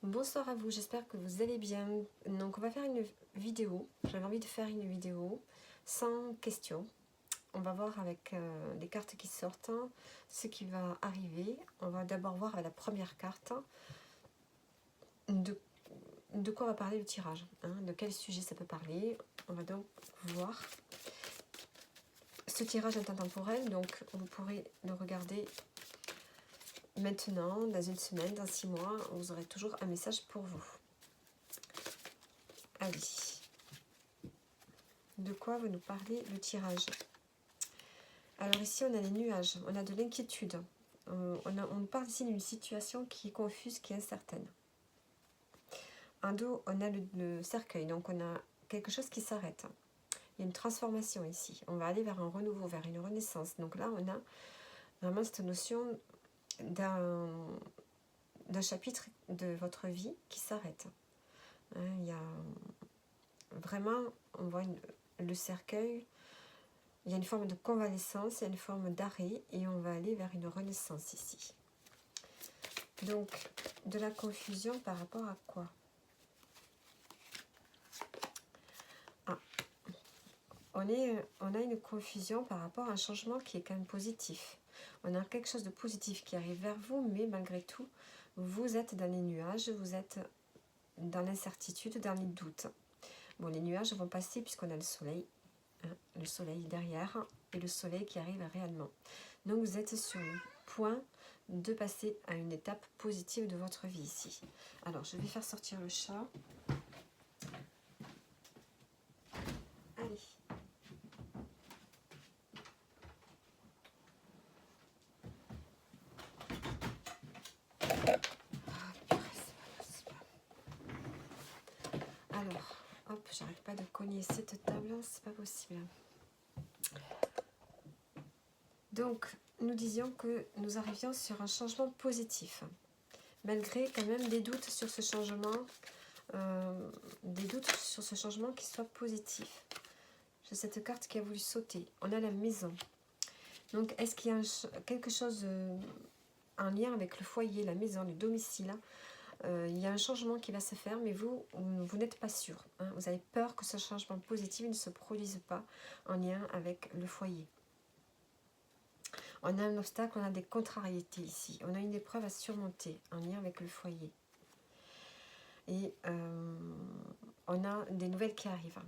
Bonsoir à vous, j'espère que vous allez bien. Donc on va faire une vidéo, j'avais envie de faire une vidéo sans questions. On va voir avec les cartes qui sortent ce qui va arriver. On va d'abord voir avec la première carte de quoi va parler le tirage, de quel sujet ça peut parler. On va donc voir. Ce tirage est intemporel, donc vous pourrez le regarder maintenant, dans une semaine, dans 6 mois. Vous aurez toujours un message pour vous. Allez. De quoi va nous parler le tirage? Alors ici, on a les nuages, on a de l'inquiétude. On parle ici d'une situation qui est confuse, qui est incertaine. En dos, on a le cercueil, donc on a quelque chose qui s'arrête. Il y a une transformation ici. On va aller vers un renouveau, vers une renaissance. Donc là, on a vraiment cette notion d'un chapitre de votre vie qui s'arrête. Il y a vraiment, on voit le cercueil. Il y a une forme de convalescence, il y a une forme d'arrêt et on va aller vers une renaissance ici. Donc, de la confusion par rapport à quoi? On a une confusion par rapport à un changement qui est quand même positif. On a quelque chose de positif qui arrive vers vous, mais malgré tout, vous êtes dans les nuages, vous êtes dans l'incertitude, dans les doutes. Bon, les nuages vont passer puisqu'on a le soleil derrière et le soleil qui arrive réellement. Donc vous êtes sur le point de passer à une étape positive de votre vie ici. Alors je vais faire sortir le chat. Allez. Alors, hop, j'arrête pas de cogner cette table, c'est pas possible. Donc, nous disions que nous arrivions sur un changement positif. Malgré quand même des doutes sur ce changement, qui soit positif. J'ai cette carte qui a voulu sauter. On a la maison. Donc, est-ce qu'il y a quelque chose en lien avec le foyer, la maison, le domicile? Il y a un changement qui va se faire, mais vous n'êtes pas sûr. Vous avez peur que ce changement positif ne se produise pas en lien avec le foyer. On a un obstacle, on a des contrariétés ici. On a une épreuve à surmonter en lien avec le foyer. Et on a des nouvelles qui arrivent.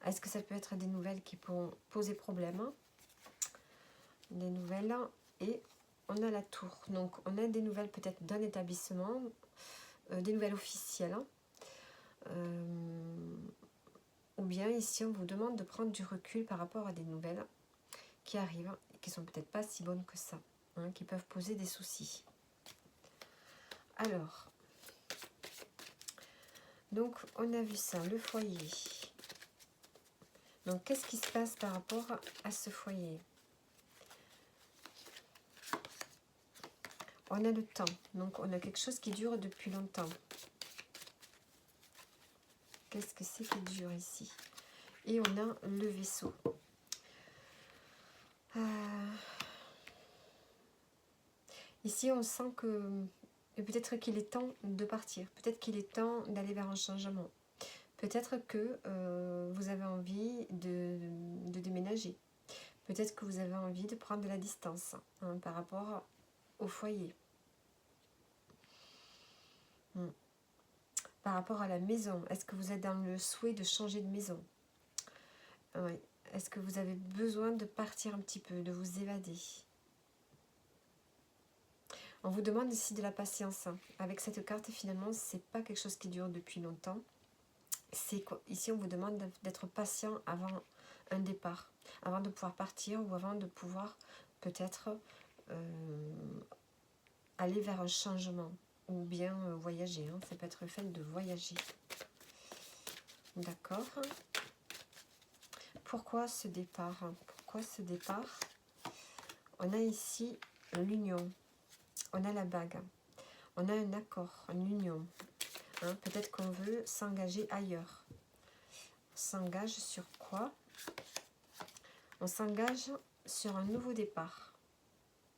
Est-ce que ça peut être des nouvelles qui pourront poser problème? Des nouvelles et on a la tour. Donc on a des nouvelles peut-être d'un établissement, des nouvelles officielles. Ou bien ici on vous demande de prendre du recul par rapport à des nouvelles qui arrivent, qui sont peut-être pas si bonnes que ça, qui peuvent poser des soucis. Alors, donc on a vu ça, le foyer. Donc qu'est-ce qui se passe par rapport à ce foyer? On a le temps, donc on a quelque chose qui dure depuis longtemps. Qu'est-ce que c'est qui dure ici? Et on a le vaisseau. Ici, on sent que peut-être qu'il est temps de partir. Peut-être qu'il est temps d'aller vers un changement. Peut-être que vous avez envie de déménager. Peut-être que vous avez envie de prendre de la distance par rapport au foyer. Par rapport à la maison, est-ce que vous êtes dans le souhait de changer de maison? Oui. Est-ce que vous avez besoin de partir un petit peu, de vous évader? On vous demande ici de la patience. Avec cette carte, finalement, c'est pas quelque chose qui dure depuis longtemps. Ici, on vous demande d'être patient avant un départ, avant de pouvoir partir ou avant de pouvoir peut-être aller vers un changement ou bien voyager. Ça peut être le fait de voyager. D'accord. Pourquoi ce départ? On a ici l'union. On a la bague. On a un accord, une union. Peut-être qu'on veut s'engager ailleurs. On s'engage sur quoi? On s'engage sur un nouveau départ.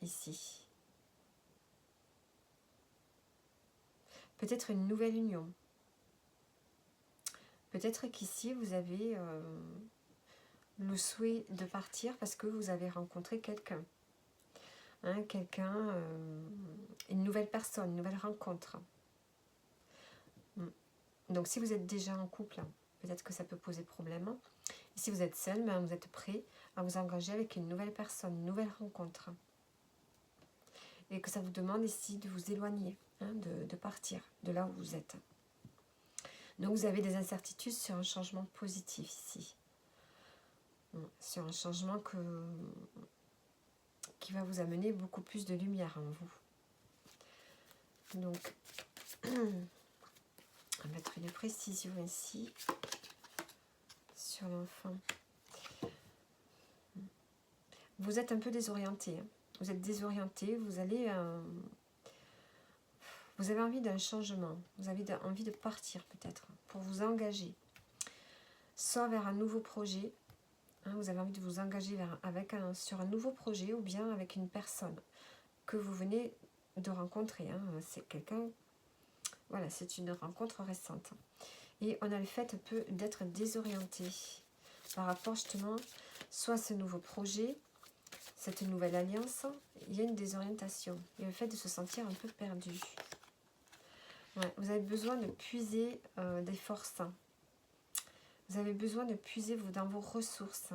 Ici. peut-être une nouvelle union. Peut-être qu'ici, vous avez le souhait de partir parce que vous avez rencontré quelqu'un. Hein, une nouvelle personne, une nouvelle rencontre. Donc si vous êtes déjà en couple, peut-être que ça peut poser problème. Et si vous êtes seul, ben, vous êtes prêt à vous engager avec une nouvelle personne, une nouvelle rencontre. Et que ça vous demande ici de vous éloigner, hein, de partir de là où vous êtes. Donc vous avez des incertitudes sur un changement positif ici. Sur un changement qui va vous amener beaucoup plus de lumière en vous. Donc, on va mettre une précision ici sur l'enfant. Vous êtes un peu désorienté. Hein. Vous êtes désorienté, vous avez envie d'un changement. Vous avez envie de partir peut-être pour vous engager. Soit vers un nouveau projet. Hein, vous avez envie de vous engager sur un nouveau projet ou bien avec une personne que vous venez de rencontrer. Hein. C'est quelqu'un... Voilà, c'est une rencontre récente. Et on a le fait d'être désorienté par rapport justement soit à ce nouveau projet, cette nouvelle alliance, il y a une désorientation. Il y a le fait de se sentir un peu perdu. Ouais, vous avez besoin de puiser des forces. Vous avez besoin de puiser dans vos ressources.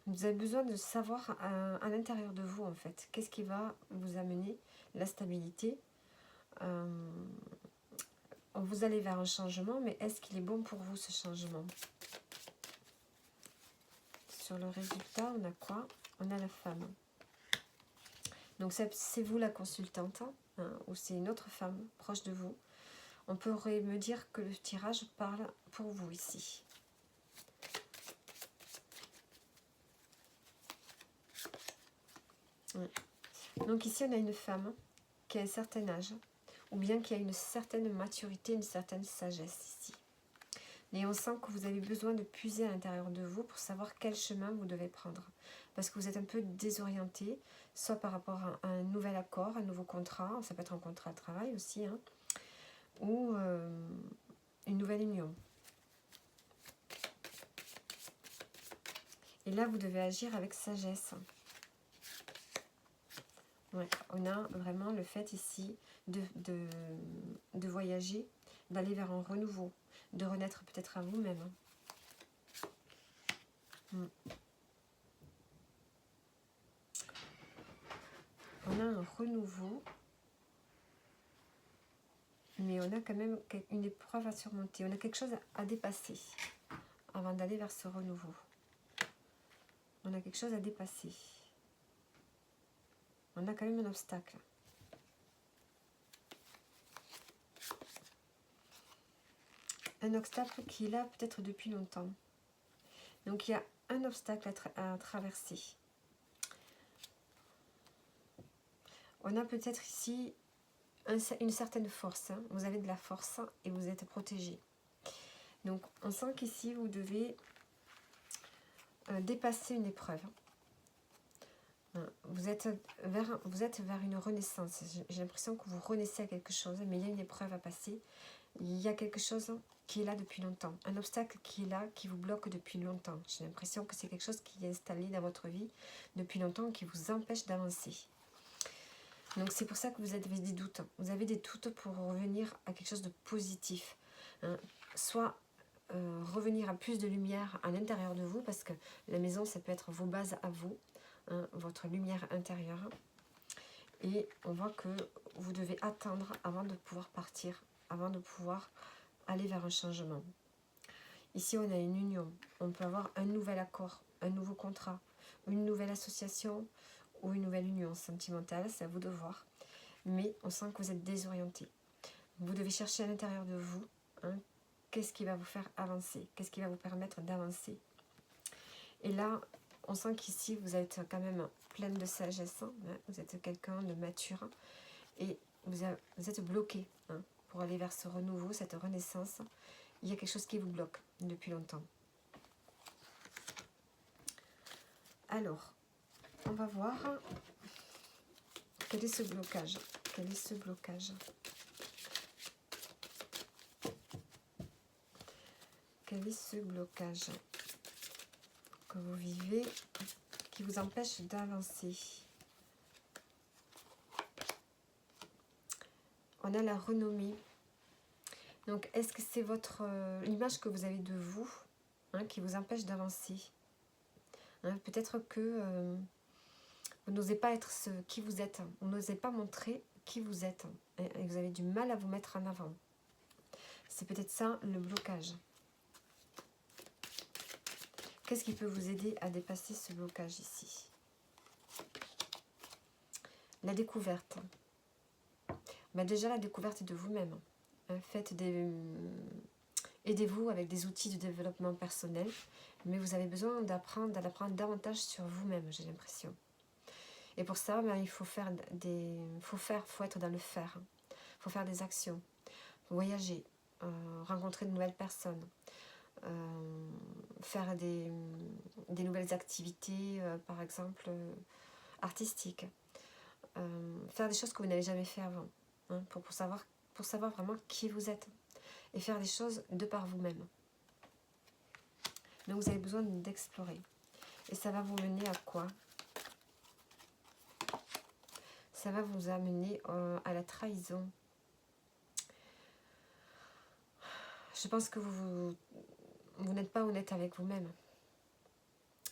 Vous avez besoin de savoir à l'intérieur de vous, en fait, qu'est-ce qui va vous amener la stabilité. Vous allez vers un changement, mais est-ce qu'il est bon pour vous, ce changement? Sur le résultat, on a quoi? On a la femme. Donc, c'est vous la consultante, hein, ou c'est une autre femme proche de vous. On pourrait me dire que le tirage parle pour vous ici. Donc ici, on a une femme qui a un certain âge, ou bien qui a une certaine maturité, une certaine sagesse ici. Et on sent que vous avez besoin de puiser à l'intérieur de vous pour savoir quel chemin vous devez prendre. Parce que vous êtes un peu désorienté, soit par rapport à un nouvel accord, un nouveau contrat, ça peut être un contrat de travail aussi, hein, ou une nouvelle union. Et là, vous devez agir avec sagesse. Ouais, on a vraiment le fait ici de voyager, d'aller vers un renouveau, de renaître peut-être à vous-même. On a un renouveau, mais on a quand même une épreuve à surmonter. On a quelque chose à dépasser avant d'aller vers ce renouveau. On a quelque chose à dépasser. On a quand même un obstacle. Un obstacle qui est là peut-être depuis longtemps. Donc il y a un obstacle à traverser. On a peut-être ici une certaine force. Hein. Vous avez de la force et vous êtes protégé. Donc on sent qu'ici vous devez dépasser une épreuve. Vous êtes vers une renaissance. J'ai l'impression que vous renaissez à quelque chose, mais il y a une épreuve à passer. Il y a quelque chose qui est là depuis longtemps. Un obstacle qui est là, qui vous bloque depuis longtemps. J'ai l'impression que c'est quelque chose qui est installé dans votre vie depuis longtemps, qui vous empêche d'avancer. Donc c'est pour ça que vous avez des doutes. Vous avez des doutes pour revenir à quelque chose de positif. Hein. Soit revenir à plus de lumière à l'intérieur de vous, parce que la maison, ça peut être vos bases à vous. Hein, votre lumière intérieure, et on voit que vous devez attendre avant de pouvoir partir, avant de pouvoir aller vers un changement. Ici on a une union, on peut avoir un nouvel accord, un nouveau contrat, une nouvelle association ou une nouvelle union sentimentale, c'est à vous de voir, mais on sent que vous êtes désorienté. Vous devez chercher à l'intérieur de vous, hein, qu'est-ce qui va vous faire avancer, qu'est-ce qui va vous permettre d'avancer. Et là, on sent qu'ici, vous êtes quand même pleine de sagesse. Hein. Vous êtes quelqu'un de mature. Et vous êtes bloqué, hein, pour aller vers ce renouveau, cette renaissance. Il y a quelque chose qui vous bloque depuis longtemps. Alors, on va voir quel est ce blocage. Quel est ce blocage? Quel est ce blocage que vous vivez qui vous empêche d'avancer? On a la renommée. Donc, est-ce que c'est votre l'image que vous avez de vous qui vous empêche d'avancer? Peut-être que vous n'osez pas être qui vous êtes. Vous n'osez pas montrer qui vous êtes. Et vous avez du mal à vous mettre en avant. C'est peut-être ça le blocage. Qu'est-ce qui peut vous aider à dépasser ce blocage ici? La découverte. Déjà la découverte de vous-même. Aidez-vous avec des outils de développement personnel, mais vous avez besoin d'apprendre davantage sur vous-même, j'ai l'impression. Et pour ça, il faut être dans le faire. Il faut faire des actions, voyager, rencontrer de nouvelles personnes, faire des nouvelles activités, par exemple artistiques, faire des choses que vous n'avez jamais fait avant, pour savoir vraiment qui vous êtes, et faire des choses de par vous-même. Donc vous avez besoin d'explorer. Et ça va vous mener à quoi? Ça va vous amener à la trahison. Je pense que vous n'êtes pas honnête avec vous-même.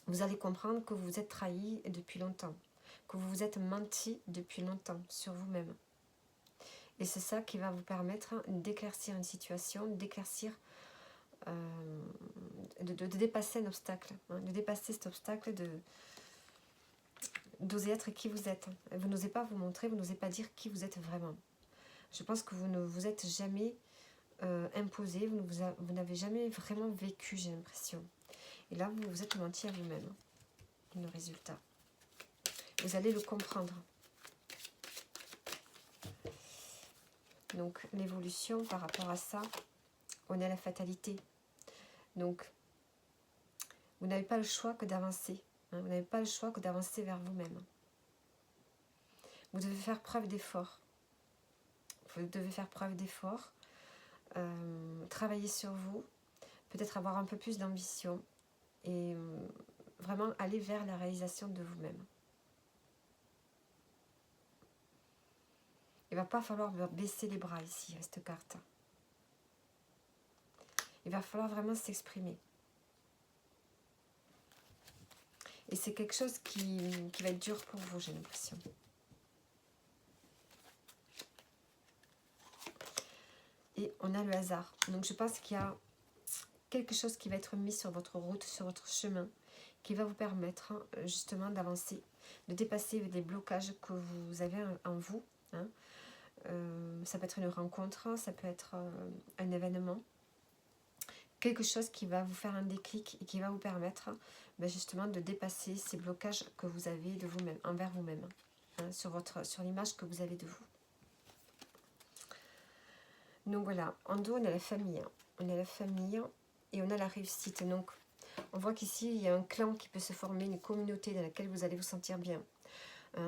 Vous allez comprendre que vous vous êtes trahi depuis longtemps, que vous vous êtes menti depuis longtemps sur vous-même. Et c'est ça qui va vous permettre d'éclaircir une situation, de dépasser un obstacle, de dépasser cet obstacle, d'oser être qui vous êtes. Vous n'osez pas vous montrer, vous n'osez pas dire qui vous êtes vraiment. Je pense que vous ne vous êtes jamais imposé, vous n'avez jamais vraiment vécu, j'ai l'impression. Et là, vous vous êtes menti à vous-même. Le résultat. Vous allez le comprendre. Donc, l'évolution par rapport à ça, on est à la fatalité. Donc, vous n'avez pas le choix que d'avancer. Vous n'avez pas le choix que d'avancer vers vous-même. Vous devez faire preuve d'effort. Vous devez faire preuve d'effort. Travailler sur vous. Peut-être avoir un peu plus d'ambition. Et vraiment aller vers la réalisation de vous-même. Il ne va pas falloir baisser les bras ici, cette carte. Il va falloir vraiment s'exprimer. Et c'est quelque chose qui va être dur pour vous, j'ai l'impression. Et on a le hasard. Donc je pense qu'il y a quelque chose qui va être mis sur votre route, sur votre chemin, qui va vous permettre justement d'avancer, de dépasser les blocages que vous avez en vous. Ça peut être une rencontre, ça peut être un événement. Quelque chose qui va vous faire un déclic et qui va vous permettre justement de dépasser ces blocages que vous avez de vous-même, envers vous-même, sur l'image que vous avez de vous. Donc voilà, en dos on a la famille. On a la famille et on a la réussite. Donc on voit qu'ici il y a un clan qui peut se former, une communauté dans laquelle vous allez vous sentir bien.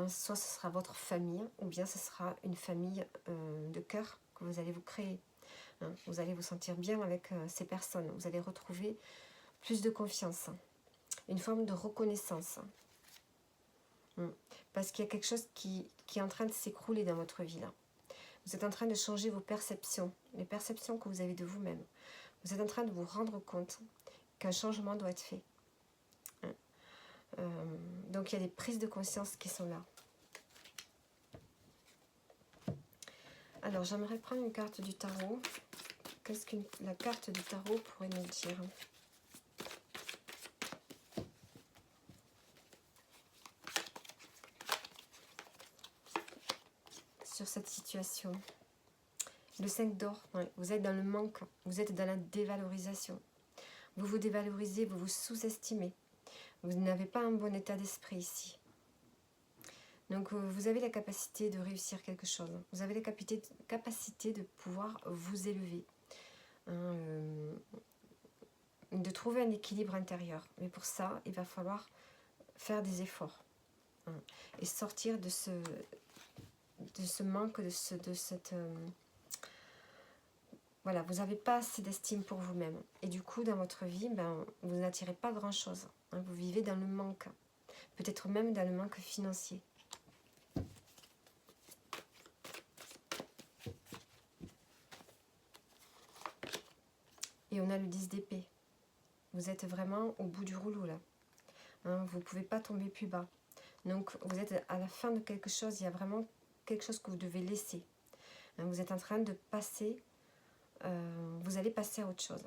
Soit ce sera votre famille ou bien ce sera une famille de cœur que vous allez vous créer. Vous allez vous sentir bien avec ces personnes. Vous allez retrouver plus de confiance, une forme de reconnaissance. Parce qu'il y a quelque chose qui est en train de s'écrouler dans votre vie là. Vous êtes en train de changer vos perceptions, les perceptions que vous avez de vous-même. Vous êtes en train de vous rendre compte qu'un changement doit être fait. Donc il y a des prises de conscience qui sont là. Alors j'aimerais prendre une carte du tarot. Qu'est-ce que la carte du tarot pourrait nous dire ? Sur cette situation. Le 5 d'or, ouais, vous êtes dans le manque, vous êtes dans la dévalorisation. Vous vous dévalorisez, vous vous sous-estimez. Vous n'avez pas un bon état d'esprit ici. Donc vous avez la capacité de réussir quelque chose. Vous avez la capacité de pouvoir vous élever. De trouver un équilibre intérieur. Mais pour ça, il va falloir faire des efforts. Et sortir de ce manque, de cette... voilà, vous n'avez pas assez d'estime pour vous-même. Et du coup, dans votre vie, ben, vous n'attirez pas grand-chose. Hein, vous vivez dans le manque. Peut-être même dans le manque financier. Et on a le 10 d'épée. Vous êtes vraiment au bout du rouleau là. Hein, vous ne pouvez pas tomber plus bas. Donc vous êtes à la fin de quelque chose. Il y a vraiment quelque chose que vous devez laisser. Hein, vous êtes en train de passer. Vous allez passer à autre chose.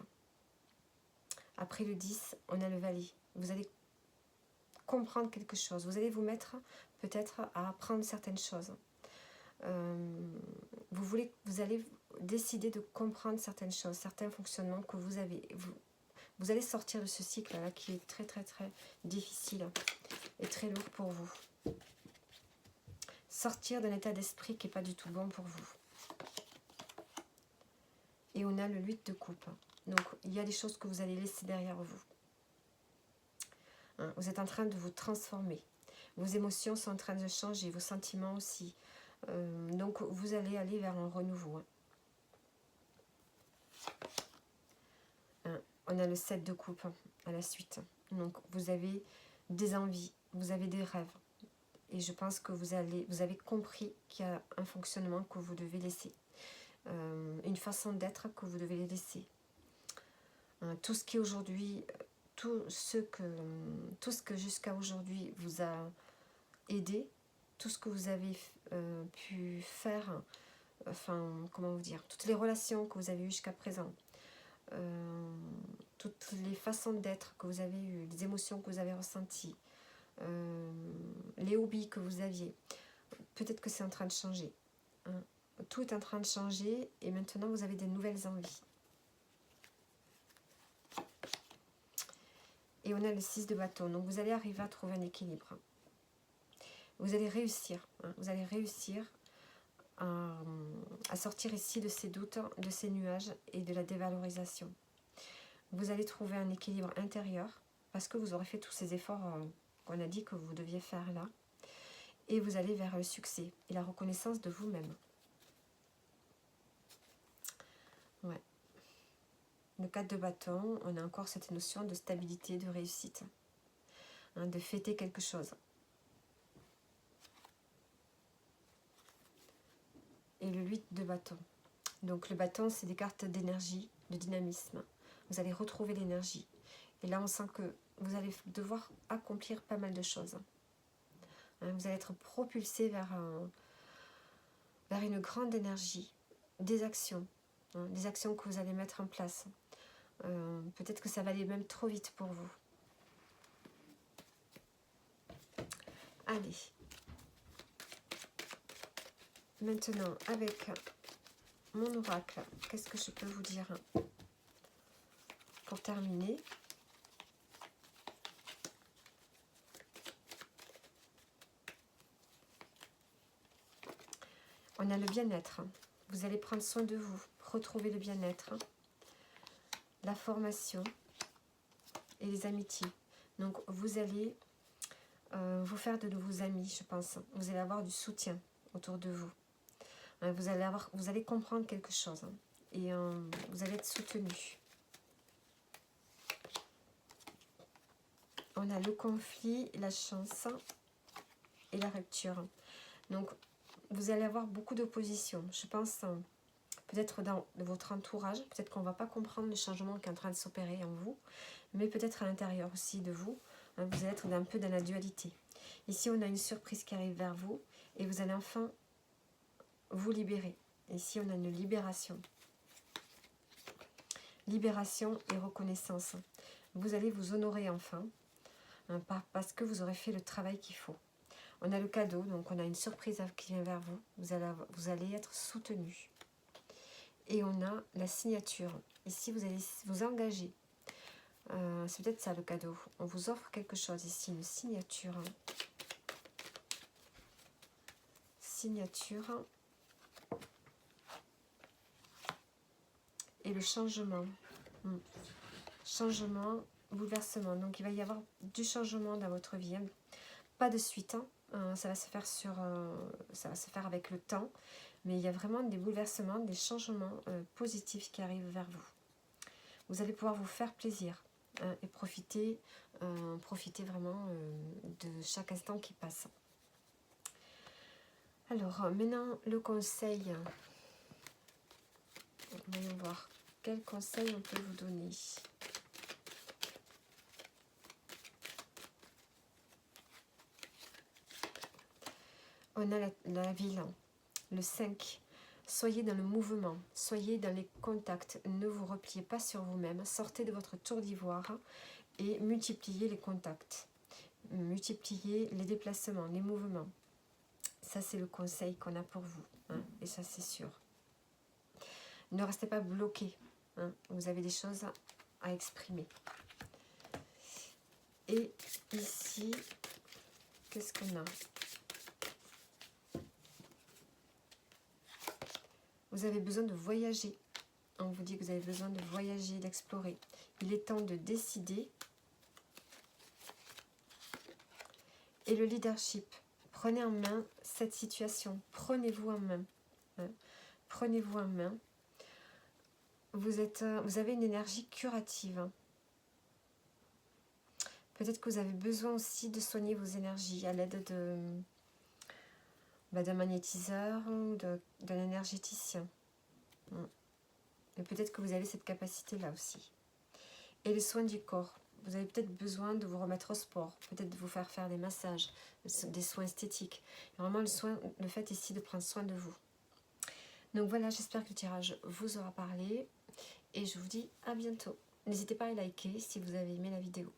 Après le 10, on a le valet. Vous allez comprendre quelque chose. Vous allez vous mettre peut-être à apprendre certaines choses. Vous allez décider de comprendre certaines choses, certains fonctionnements que vous avez. Vous allez sortir de ce cycle-là qui est très très très difficile et très lourd pour vous. Sortir d'un état d'esprit qui n'est pas du tout bon pour vous. Et on a le 8 de coupe. Donc il y a des choses que vous allez laisser derrière vous. Hein, vous êtes en train de vous transformer. Vos émotions sont en train de changer, vos sentiments aussi. Donc vous allez aller vers un renouveau. Hein, on a le 7 de coupe à la suite. Donc vous avez des envies, vous avez des rêves. Et je pense que vous avez compris qu'il y a un fonctionnement que vous devez laisser. Une façon d'être que vous devez laisser. Tout ce qui aujourd'hui, tout ce que jusqu'à aujourd'hui vous a aidé, tout ce que vous avez pu faire, enfin, comment vous dire, toutes les relations que vous avez eues jusqu'à présent, toutes les façons d'être que vous avez eues, les émotions que vous avez ressenties, les hobbies que vous aviez, peut-être que c'est en train de changer. Hein. Tout est en train de changer et maintenant vous avez des nouvelles envies. Et on a le 6 de bâton. Donc vous allez arriver à trouver un équilibre. Vous allez réussir. Hein. Vous allez réussir à sortir ici de ces doutes, de ces nuages et de la dévalorisation. Vous allez trouver un équilibre intérieur parce que vous aurez fait tous ces efforts qu'on a dit que vous deviez faire là. Et vous allez vers le succès et la reconnaissance de vous-même. Ouais. Le 4 de bâton, on a encore cette notion de stabilité, de réussite. Hein, de fêter quelque chose. Et le 8 de bâton. Donc le bâton, c'est des cartes d'énergie, de dynamisme. Vous allez retrouver l'énergie. Et là, on sent que vous allez devoir accomplir pas mal de choses. Hein, vous allez être propulsé vers une grande énergie, des actions. Hein, des actions que vous allez mettre en place. Peut-être que ça va aller même trop vite pour vous. Allez. Maintenant, avec mon oracle, qu'est-ce que je peux vous dire pour terminer? On a le bien-être. Vous allez prendre soin de vous, retrouver le bien-être, la formation et les amitiés. Donc, vous allez vous faire de nouveaux amis, je pense. Vous allez avoir du soutien autour de vous. Vous allez comprendre quelque chose et vous allez être soutenu. On a le conflit, la chance et la rupture. Donc, vous allez avoir beaucoup d'opposition. Je pense peut-être dans votre entourage, peut-être qu'on ne va pas comprendre le changement qui est en train de s'opérer en vous, mais peut-être à l'intérieur aussi de vous, vous allez être un peu dans la dualité. Ici, on a une surprise qui arrive vers vous et vous allez enfin vous libérer. Ici, on a une libération. Libération et reconnaissance. Vous allez vous honorer enfin, parce que vous aurez fait le travail qu'il faut. On a le cadeau, donc on a une surprise qui vient vers vous. Vous allez être soutenu. Et on a la signature. Ici, vous allez vous engager. C'est peut-être ça le cadeau. On vous offre quelque chose ici, une signature. Signature. Et le changement. Changement, bouleversement. Donc il va y avoir du changement dans votre vie. Pas de suite. Ça va se faire ça va se faire avec le temps, mais il y a vraiment des bouleversements, des changements positifs qui arrivent vers vous. Vous allez pouvoir vous faire plaisir et profiter vraiment de chaque instant qui passe. Alors maintenant le conseil, voyons voir quel conseil on peut vous donner. On a la ville, le 5. Soyez dans le mouvement, soyez dans les contacts, ne vous repliez pas sur vous-même, sortez de votre tour d'ivoire et multipliez les contacts, multipliez les déplacements, les mouvements. Ça, c'est le conseil qu'on a pour vous, hein, et ça, c'est sûr. Ne restez pas bloqué, hein, vous avez des choses à exprimer. Et ici, qu'est-ce qu'on a ? Vous avez besoin de voyager. On vous dit que vous avez besoin de voyager, d'explorer. Il est temps de décider. Et le leadership. Prenez en main cette situation. Prenez-vous en main. Hein. Prenez-vous en main. Vous avez une énergie curative. Hein. Peut-être que vous avez besoin aussi de soigner vos énergies à l'aide d'un magnétiseur ou d'un énergéticien. Et peut-être que vous avez cette capacité-là aussi. Et les soins du corps. Vous avez peut-être besoin de vous remettre au sport, peut-être de vous faire des massages, des soins esthétiques. Et vraiment le fait ici de prendre soin de vous. Donc voilà, j'espère que le tirage vous aura parlé. Et je vous dis à bientôt. N'hésitez pas à liker si vous avez aimé la vidéo.